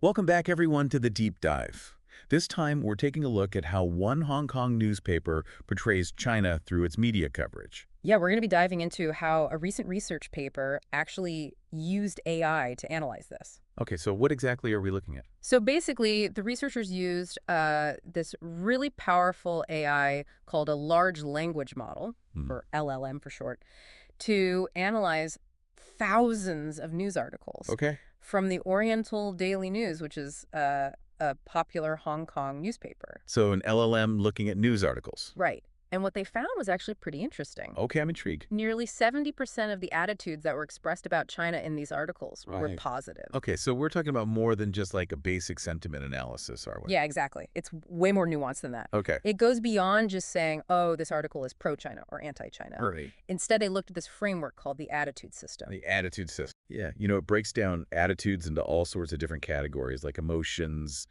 Welcome back, everyone, to the Deep Dive. This time, we're taking a look at how one Hong Kong newspaper portrays China through its media coverage. Yeah, we're going to be diving into how a recent research paper actually used AI to analyze this. Okay, so what exactly are we looking at? So basically, the researchers used this really powerful AI called a large language model, Hmm. or LLM for short, to analyze thousands of news articles Okay. from the Oriental Daily News, which is a popular Hong Kong newspaper. So an LLM looking at news articles. Right. And what they found was actually pretty interesting. Okay, I'm intrigued. Nearly 70% of the attitudes that were expressed about China in these articles were Right. positive. Okay, so we're talking about more than just like a basic sentiment analysis, are we? Yeah, exactly. It's way more nuanced than that. Okay. It goes beyond just saying, oh, this article is pro-China or anti-China. Right. Instead, they looked at this framework called the attitude system. The attitude system. Yeah, it breaks down attitudes into all sorts of different categories like emotions,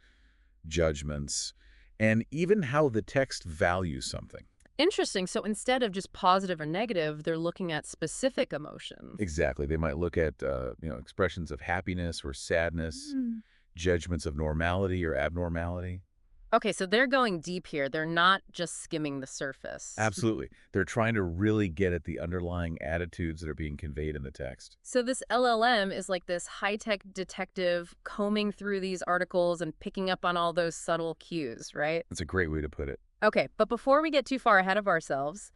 judgments, and even how the text values something. Interesting. So instead of just positive or negative, they're looking at specific emotions. Exactly. They might look at, expressions of happiness or sadness, Mm. judgments of normality or abnormality. Okay, so they're going deep here. They're not just skimming the surface. Absolutely. They're trying to really get at the underlying attitudes that are being conveyed in the text. So this LLM is like this high-tech detective combing through these articles and picking up on all those subtle cues, right? That's a great way to put it. Okay, but before we get too far ahead of ourselves,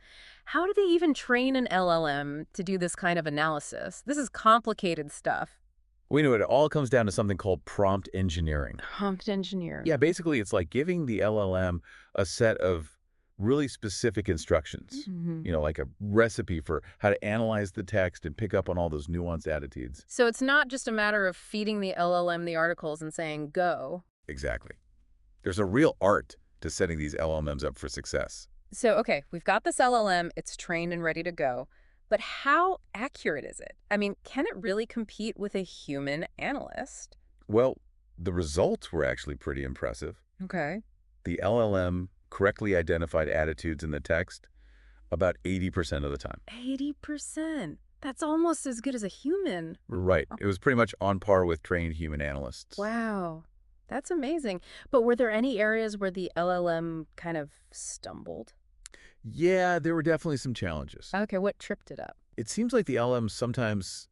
how do they even train an LLM to do this kind of analysis? This is complicated stuff. We know it all comes down to something called prompt engineering. Prompt engineer. Yeah, basically it's like giving the LLM a set of really specific instructions, Mhm. like a recipe for how to analyze the text and pick up on all those nuanced attitudes. So it's not just a matter of feeding the LLM the articles and saying, go. Exactly. There's a real art to setting these LLMs up for success. So, okay, we've got this LLM, it's trained and ready to go, but how accurate is it? I mean, can it really compete with a human analyst? Well, the results were actually pretty impressive. Okay. The LLM correctly identified attitudes in the text about 80% of the time. 80%. That's almost as good as a human. Right. It was pretty much on par with trained human analysts. Wow. That's amazing. But were there any areas where the LLM kind of stumbled? Yeah, there were definitely some challenges. Okay, what tripped it up? It seems like the LM sometimes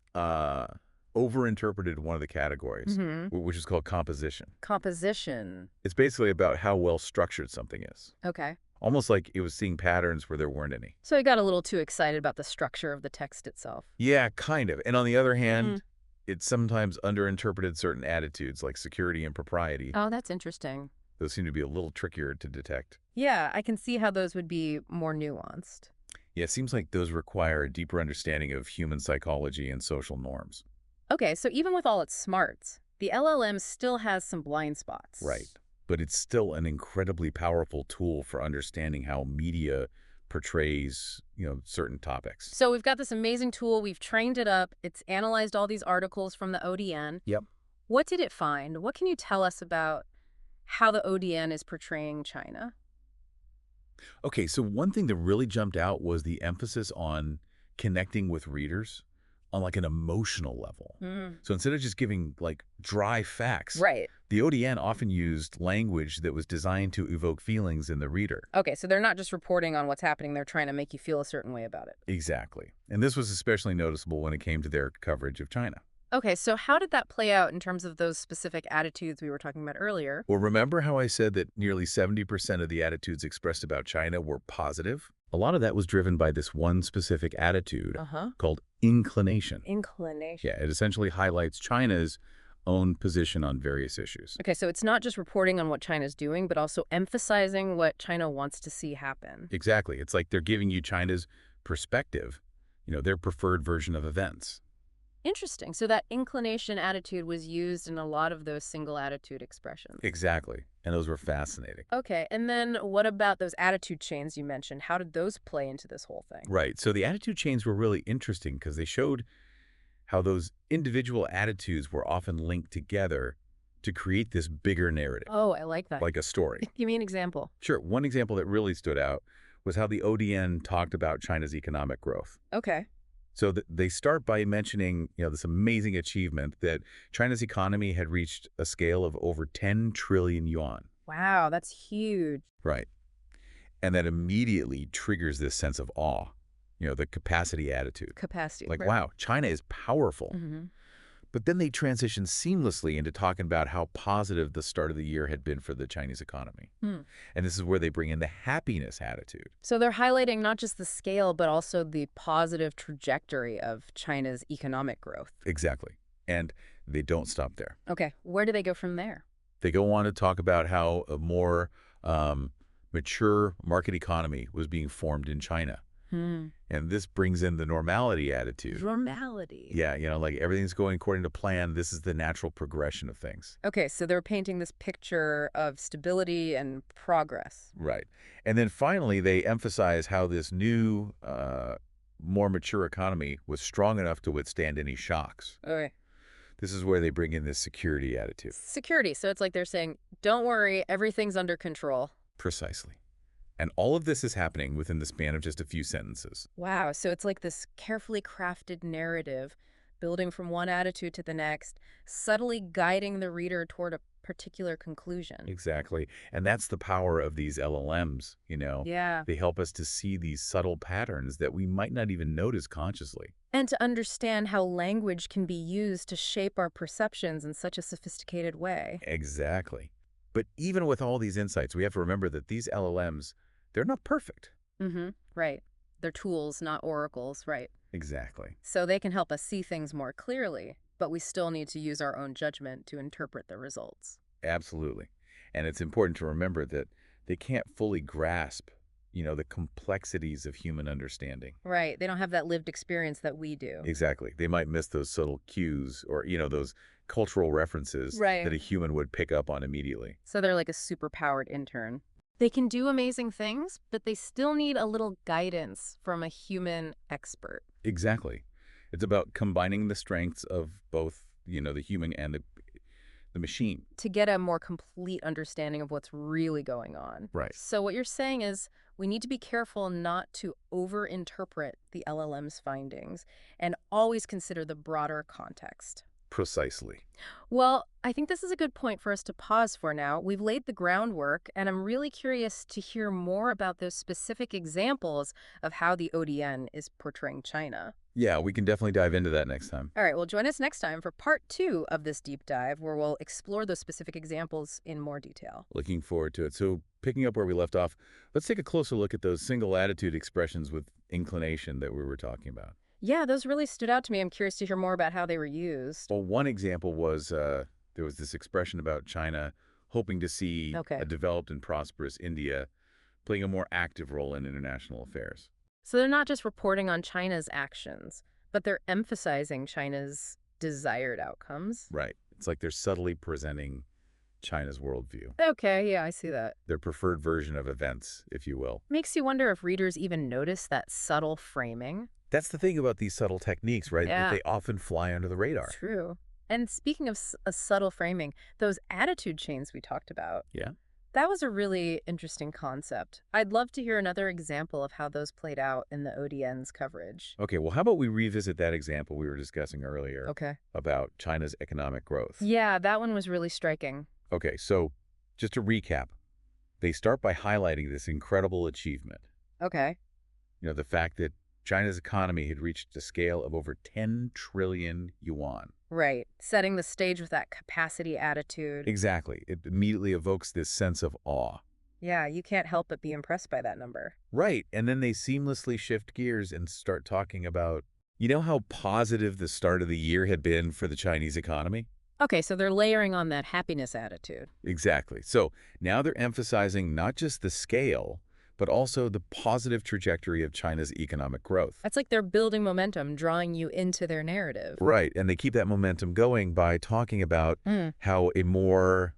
overinterpreted one of the categories, Mm-hmm. which is called composition. Composition. It's basically about how well structured something is. Okay. Almost like it was seeing patterns where there weren't any. So I got a little too excited about the structure of the text itself. Yeah, kind of. And on the other hand, it sometimes underinterpreted certain attitudes like security and propriety. Oh, that's interesting. Those seem to be a little trickier to detect. Yeah, I can see how those would be more nuanced. Yeah, it seems like those require a deeper understanding of human psychology and social norms. Okay, so even with all its smarts, the LLM still has some blind spots. Right. But it's still an incredibly powerful tool for understanding how media portrays, certain topics. So we've got this amazing tool, we've trained it up, it's analyzed all these articles from the ODN. Yep. What did it find? What can you tell us about how the ODN is portraying China? Okay, so one thing that really jumped out was the emphasis on connecting with readers on like an emotional level. So instead of just giving like dry facts, Right. the ODN often used language that was designed to evoke feelings in the reader. Okay, so they're not just reporting on what's happening, they're trying to make you feel a certain way about it. Exactly. And this was especially noticeable when it came to their coverage of China. Okay, so how did that play out in terms of those specific attitudes we were talking about earlier? Well, remember how I said that nearly 70% of the attitudes expressed about China were positive? A lot of that was driven by this one specific attitude called inclination. Inclination. Yeah, it essentially highlights China's own position on various issues. Okay, so it's not just reporting on what China's doing, but also emphasizing what China wants to see happen. Exactly. It's like they're giving you China's perspective, their preferred version of events. Interesting. So that inclination attitude was used in a lot of those single attitude expressions. Exactly. And those were fascinating. Okay, and then what about those attitude chains you mentioned? How did those play into this whole thing? Right. So the attitude chains were really interesting because they showed how those individual attitudes were often linked together to create this bigger narrative, Oh, I like that. like a story. Give me an example. Sure. One example that really stood out was how the ODN talked about China's economic growth. Okay. So they start by mentioning, this amazing achievement that China's economy had reached a scale of over 10 trillion yuan. Wow, that's huge. Right. And that immediately triggers this sense of awe, the capacity attitude. Capacity. Like, Right. wow, China is powerful. Hmm. But then they transition seamlessly into talking about how positive the start of the year had been for the Chinese economy. Hmm. And this is where they bring in the happiness attitude. So they're highlighting not just the scale, but also the positive trajectory of China's economic growth. Exactly. And they don't stop there. Okay, where do they go from there? They go on to talk about how a more mature market economy was being formed in China. Hmm. And this brings in the normality attitude. Normality. Yeah, like everything's going according to plan. This is the natural progression of things. Okay, so they're painting this picture of stability and progress. Right. And then finally, they emphasize how this new, more mature economy was strong enough to withstand any shocks. Okay. This is where they bring in this security attitude. Security. So it's like they're saying, don't worry, everything's under control. Precisely. And all of this is happening within the span of just a few sentences. Wow, so it's like this carefully crafted narrative, building from one attitude to the next, subtly guiding the reader toward a particular conclusion. Exactly. And that's the power of these LLMs, Yeah. They help us to see these subtle patterns that we might not even notice consciously. And to understand how language can be used to shape our perceptions in such a sophisticated way. Exactly. But even with all these insights, we have to remember that these LLMs, they're not perfect. Mm-hmm. Right. They're tools, not oracles, right? Exactly. So they can help us see things more clearly, but we still need to use our own judgment to interpret the results. Absolutely. And it's important to remember that they can't fully grasp, the complexities of human understanding. Right. They don't have that lived experience that we do. Exactly. They might miss those subtle cues or, those cultural references Right. that a human would pick up on immediately. So they're like a super-powered intern. They can do amazing things, but they still need a little guidance from a human expert. Exactly. It's about combining the strengths of both, the human and the machine. To get a more complete understanding of what's really going on. Right. So what you're saying is we need to be careful not to overinterpret the LLM's findings and always consider the broader context. Precisely. Well, I think this is a good point for us to pause for now. We've laid the groundwork, and I'm really curious to hear more about those specific examples of how the ODN is portraying China. Yeah, we can definitely dive into that next time. All right, well, join us next time for part 2 of this deep dive, where we'll explore those specific examples in more detail. Looking forward to it. So picking up where we left off, let's take a closer look at those single attitude expressions with inclination that we were talking about. Yeah, those really stood out to me. I'm curious to hear more about how they were used. Well, one example was there was this expression about China hoping to see Okay. a developed and prosperous India playing a more active role in international affairs. So they're not just reporting on China's actions, but they're emphasizing China's desired outcomes. Right. It's like they're subtly presenting China's worldview, Okay, yeah, I see that. their preferred version of events, if you will. Makes you wonder if readers even notice that subtle framing. That's the thing about these subtle techniques, right? Yeah. That they often fly under the radar. True. And speaking of a subtle framing, those attitude chains we talked about, Yeah. that was a really interesting concept. I'd love to hear another example of how those played out in the ODN's coverage. Okay, well, how about we revisit that example we were discussing earlier Okay. about China's economic growth? Yeah, that one was really striking. Okay, so just to recap, they start by highlighting this incredible achievement. Okay. The fact that China's economy had reached a scale of over 10 trillion yuan. Right. Setting the stage with that capacity attitude. Exactly. It immediately evokes this sense of awe. Yeah, you can't help but be impressed by that number. Right. And then they seamlessly shift gears and start talking about, how positive the start of the year had been for the Chinese economy? Okay, so they're layering on that happiness attitude. Exactly. So now they're emphasizing not just the scale, but also the positive trajectory of China's economic growth. That's like they're building momentum, drawing you into their narrative. Right. And they keep that momentum going by talking about how a more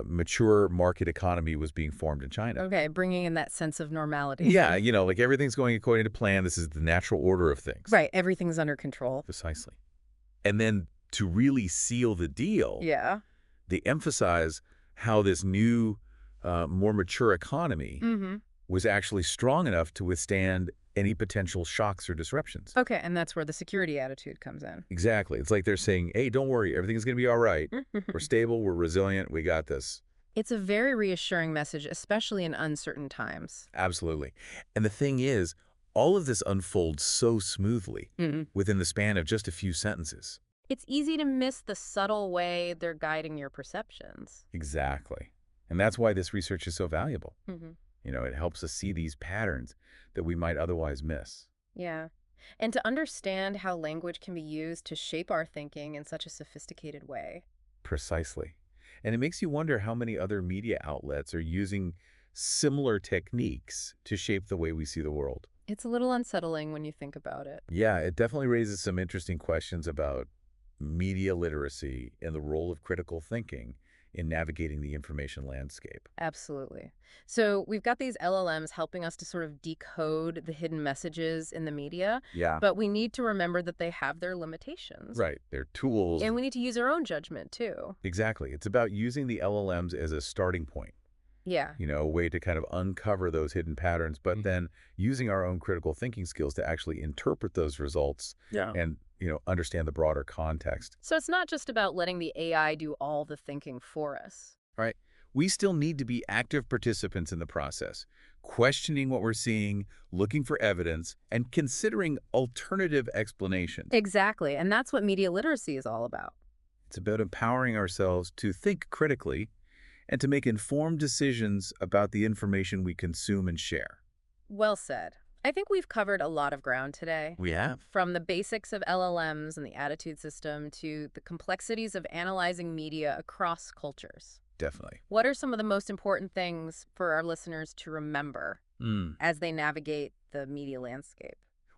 mature market economy was being formed in China. Okay, bringing in that sense of normality. Yeah, like everything's going according to plan. This is the natural order of things. Right, everything's under control. Precisely. And then to really seal the deal, Yeah. they emphasize how this new, more mature economy Mm-hmm. was actually strong enough to withstand any potential shocks or disruptions. Okay, and that's where the security attitude comes in. Exactly. It's like they're saying, hey, don't worry, everything's going to be all right. We're stable, we're resilient, we got this. It's a very reassuring message, especially in uncertain times. Absolutely. And the thing is, all of this unfolds so smoothly Mhm. within the span of just a few sentences. It's easy to miss the subtle way they're guiding your perceptions. Exactly. And that's why this research is so valuable. Mhm. It helps us see these patterns that we might otherwise miss. Yeah. And to understand how language can be used to shape our thinking in such a sophisticated way. Precisely. And it makes you wonder how many other media outlets are using similar techniques to shape the way we see the world. It's a little unsettling when you think about it. Yeah, it definitely raises some interesting questions about media literacy and the role of critical thinking in navigating the information landscape. Absolutely. So we've got these LLMs helping us to sort of decode the hidden messages in the media, Yeah, but we need to remember that they have their limitations. right. They're tools. And we need to use our own judgment too. Exactly. It's about using the LLMs as a starting point, Yeah. a way to kind of uncover those hidden patterns, but then using our own critical thinking skills to actually interpret those results Yeah. and, understand the broader context. So it's not just about letting the AI do all the thinking for us. All right. We still need to be active participants in the process, questioning what we're seeing, looking for evidence, and considering alternative explanations. Exactly. And that's what media literacy is all about. It's about empowering ourselves to think critically and to make informed decisions about the information we consume and share. Well said. I think we've covered a lot of ground today. We have. From the basics of LLMs and the attitude system to the complexities of analyzing media across cultures. Definitely. What are some of the most important things for our listeners to remember as they navigate the media landscape?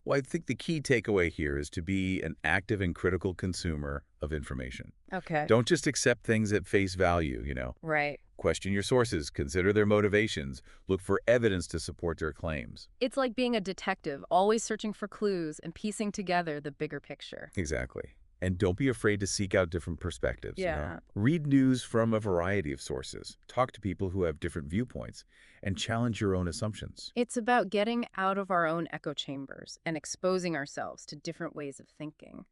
Well, I think the key takeaway here is to be an active and critical consumer of information. Okay. Don't just accept things at face value, Right. Question your sources, consider their motivations, look for evidence to support their claims. It's like being a detective, always searching for clues and piecing together the bigger picture. Exactly. And don't be afraid to seek out different perspectives. Yeah. Read news from a variety of sources, talk to people who have different viewpoints, and challenge your own assumptions. It's about getting out of our own echo chambers and exposing ourselves to different ways of thinking.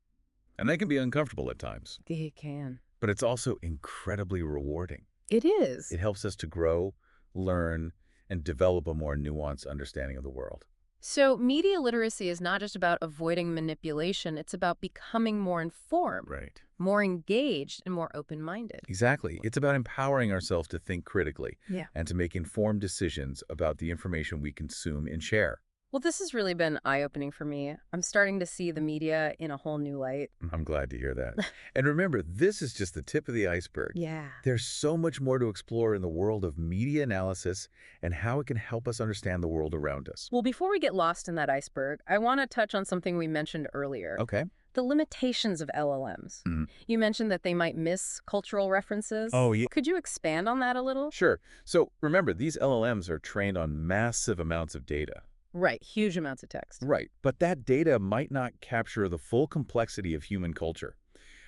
And that can be uncomfortable at times, It can. but it's also incredibly rewarding. It is. It helps us to grow, learn, and develop a more nuanced understanding of the world. So media literacy is not just about avoiding manipulation, it's about becoming more informed, Right. more engaged, and more open-minded. Exactly. It's about empowering ourselves to think critically Yeah. and to make informed decisions about the information we consume and share. Well, this has really been eye-opening for me. I'm starting to see the media in a whole new light. I'm glad to hear that. And remember, this is just the tip of the iceberg. Yeah. There's so much more to explore in the world of media analysis and how it can help us understand the world around us. Well, before we get lost in that iceberg, I want to touch on something we mentioned earlier. Okay. The limitations of LLMs. Mhm. You mentioned that they might miss cultural references. Oh, yeah. Could you expand on that a little? Sure. So remember, these LLMs are trained on massive amounts of data. Right, huge amounts of text. Right. But that data might not capture the full complexity of human culture,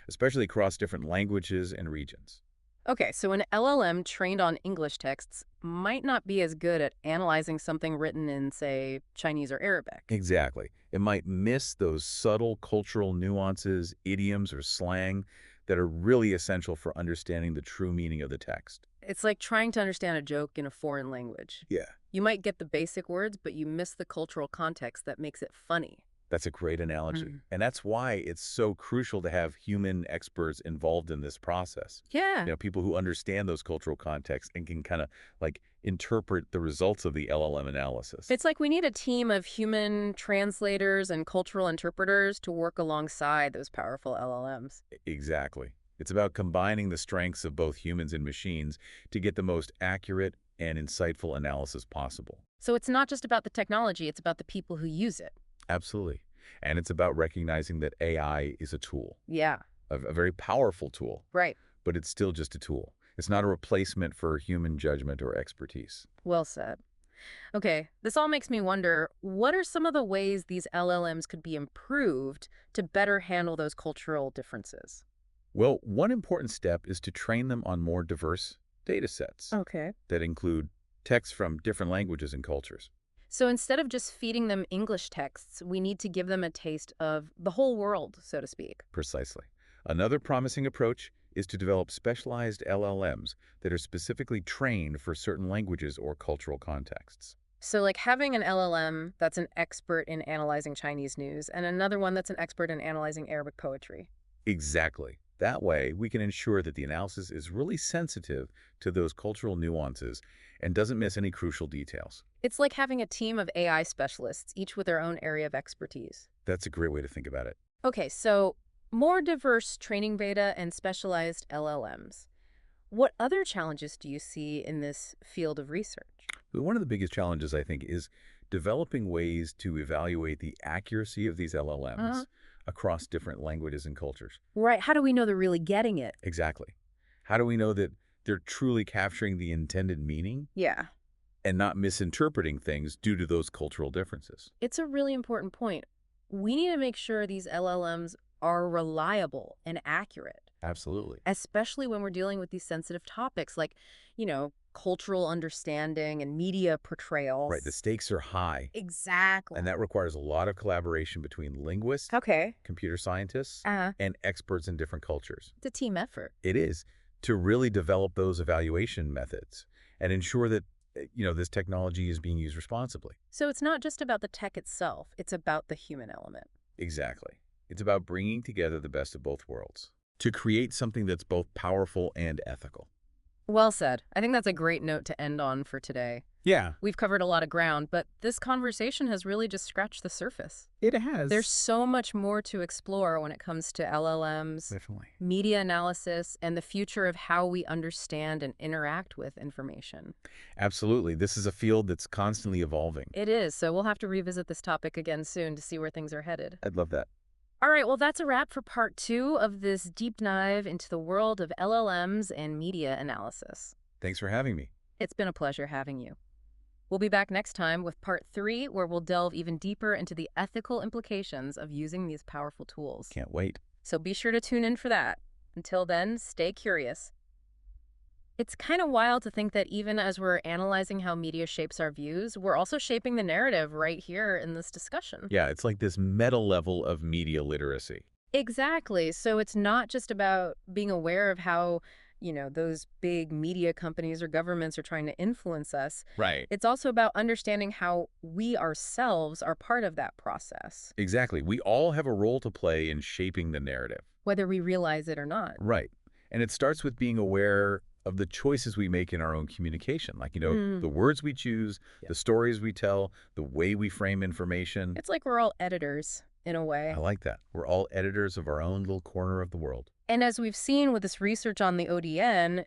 especially across different languages and regions. Okay, so an LLM trained on English texts might not be as good at analyzing something written in, say, Chinese or Arabic. Exactly. It might miss those subtle cultural nuances, idioms, or slang that are really essential for understanding the true meaning of the text. It's like trying to understand a joke in a foreign language. Yeah. You might get the basic words, but you miss the cultural context that makes it funny. That's a great analogy. Mm. And that's why it's so crucial to have human experts involved in this process. Yeah. People who understand those cultural contexts and can kind of interpret the results of the LLM analysis. It's like we need a team of human translators and cultural interpreters to work alongside those powerful LLMs. Exactly. It's about combining the strengths of both humans and machines to get the most accurate and insightful analysis possible. So it's not just about the technology, it's about the people who use it. Absolutely. And it's about recognizing that AI is a tool, Yeah, a very powerful tool, right. but it's still just a tool. It's not a replacement for human judgment or expertise. Well said. Okay, this all makes me wonder, what are some of the ways these LLMs could be improved to better handle those cultural differences? Well, one important step is to train them on more diverse data sets Okay. that include texts from different languages and cultures. So instead of just feeding them English texts, we need to give them a taste of the whole world, so to speak. Precisely. Another promising approach is to develop specialized LLMs that are specifically trained for certain languages or cultural contexts. So, like having an LLM that's an expert in analyzing Chinese news and another one that's an expert in analyzing Arabic poetry. Exactly. That way, we can ensure that the analysis is really sensitive to those cultural nuances and doesn't miss any crucial details. It's like having a team of AI specialists, each with their own area of expertise. That's a great way to think about it. Okay, so more diverse training data and specialized LLMs. What other challenges do you see in this field of research? But one of the biggest challenges, I think, is developing ways to evaluate the accuracy of these Uh-huh. LLMs across different languages and cultures. Right. How do we know they're really getting it? Exactly. How do we know that they're truly capturing the intended meaning Yeah. and not misinterpreting things due to those cultural differences? It's a really important point. We need to make sure these LLMs are reliable and accurate, Absolutely. especially when we're dealing with these sensitive topics like, cultural understanding and media Right. The portrayals. stakes are high, Exactly. and that requires a lot of collaboration between linguists, Okay. computer scientists, Uh, and experts in different cultures. it's a team effort. It is to really develop those evaluation methods and ensure that this technology is being used responsibly. So it's not just about the tech itself, it's about the human element. Exactly. It's about bringing together the best of both worlds to create something that's both powerful and ethical. Well said. I think that's a great note to end on for today. Yeah, We've covered a lot of ground, but this conversation has really just scratched the surface. it has. There's so much more to explore when it comes to LLMs, Definitely. media analysis, and the future of how we understand and interact with information. Absolutely. This is a field that's constantly evolving. It is, so we'll have to revisit this topic again soon to see where things are headed. I'd love that. All right, well, that's a wrap for part 2 of this deep dive into the world of LLMs and media analysis. Thanks for having me. It's been a pleasure having you. We'll be back next time with part 3, where we'll delve even deeper into the ethical implications of using these powerful tools. Can't wait. So be sure to tune in for that. Until then, stay curious. It's kind of wild to think that even as we're analyzing how media shapes our views, we're also shaping the narrative right here in this discussion. Yeah, it's like this meta level of media literacy. Exactly. So it's not just about being aware of how, those big media companies or governments are trying to influence us. Right. It's also about understanding how we ourselves are part of that process, Exactly. We all have a role to play in shaping the narrative. whether we realize it or not. Right. And it starts with being aware of the choices we make in our own communication. Like, the words we choose, Yeah. the stories we tell, the way we frame information. It's like we're all editors, in a way. I like that. We're all editors of our own little corner of the world. And as we've seen with this research on the ODN,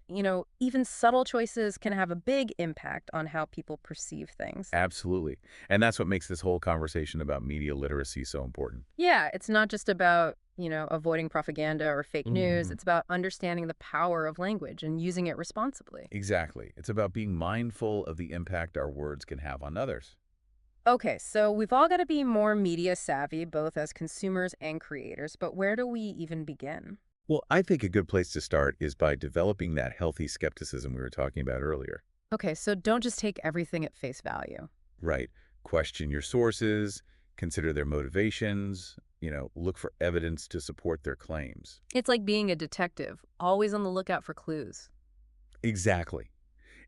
even subtle choices can have a big impact on how people perceive things. Absolutely. And that's what makes this whole conversation about media literacy so important. Yeah, it's not just about, avoiding propaganda or fake news. Mhm. It's about understanding the power of language and using it responsibly. Exactly. It's about being mindful of the impact our words can have on others. Okay, so we've all got to be more media savvy, both as consumers and creators, but where do we even begin? Well, I think a good place to start is by developing that healthy skepticism we were talking about earlier. Okay, so don't just take everything at face value. Right. Question your sources, consider their motivations, look for evidence to support their claims. It's like being a detective, always on the lookout for clues. Exactly.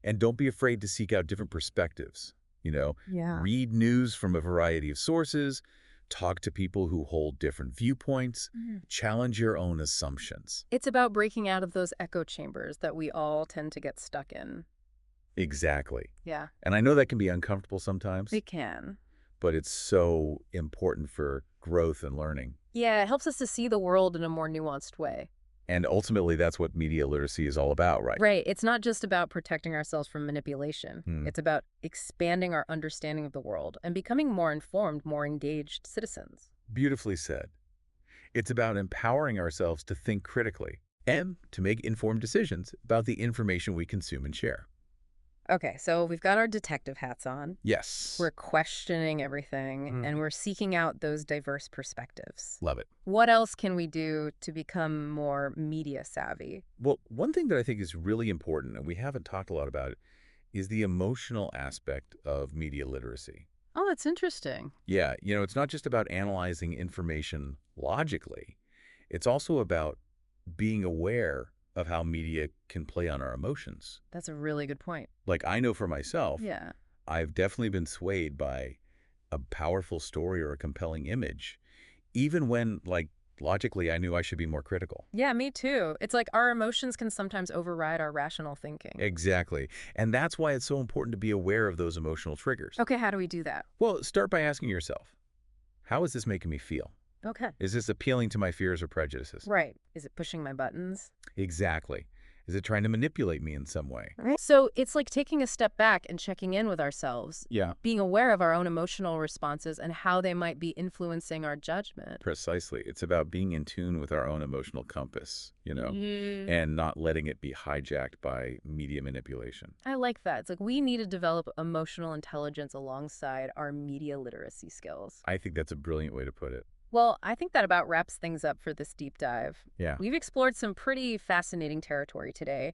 And don't be afraid to seek out different perspectives. Yeah. Read news from a variety of sources, talk to people who hold different viewpoints, challenge your own assumptions. It's about breaking out of those echo chambers that we all tend to get stuck in. Exactly. Yeah, And I know that can be uncomfortable sometimes, it can. but it's so important for growth and learning. Yeah, it helps us to see the world in a more nuanced way. And ultimately, that's what media literacy is all about, right? Right. It's not just about protecting ourselves from manipulation. Hmm. It's about expanding our understanding of the world and becoming more informed, more engaged citizens. Beautifully said. It's about empowering ourselves to think critically and to make informed decisions about the information we consume and share. Okay, so we've got our detective hats on. Yes. We're questioning everything and we're seeking out those diverse perspectives. Love it. What else can we do to become more media savvy? Well, one thing that I think is really important, and we haven't talked a lot about it, is the emotional aspect of media literacy. Oh, that's interesting. Yeah, it's not just about analyzing information logically. It's also about being aware of how media can play on our emotions. That's a really good point. Like, I know for myself, Yeah. I've definitely been swayed by a powerful story or a compelling image, even when, like, logically I knew I should be more critical. Yeah, me too. It's like our emotions can sometimes override our rational thinking. Exactly. And that's why it's so important to be aware of those emotional triggers. Okay, how do we do that? Well, start by asking yourself, how is this making me feel? Okay. Is this appealing to my fears or prejudices? Right. Is it pushing my buttons? Exactly. Is it trying to manipulate me in some way? So it's like taking a step back and checking in with ourselves, Yeah, being aware of our own emotional responses and how they might be influencing our judgment. precisely. It's about being in tune with our own emotional compass, and not letting it be hijacked by media manipulation. I like that. It's like we need to develop emotional intelligence alongside our media literacy skills. I think that's a brilliant way to put it. Well, I think that about wraps things up for this deep dive. Yeah. We've explored some pretty fascinating territory today,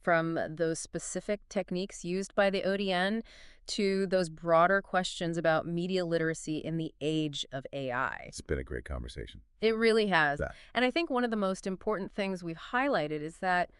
from those specific techniques used by the ODN to those broader questions about media literacy in the age of AI. It's been a great conversation. It really has. That. And I think one of the most important things we've highlighted is that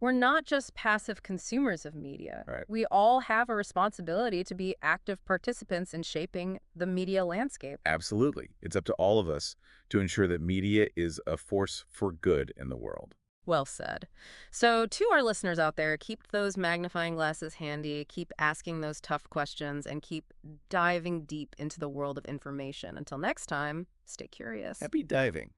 we're not just passive consumers of media. Right. We all have a responsibility to be active participants in shaping the media landscape. Absolutely. It's up to all of us to ensure that media is a force for good in the world. Well said. So, to our listeners out there, keep those magnifying glasses handy, keep asking those tough questions, and keep diving deep into the world of information. Until next time, stay curious. Happy diving.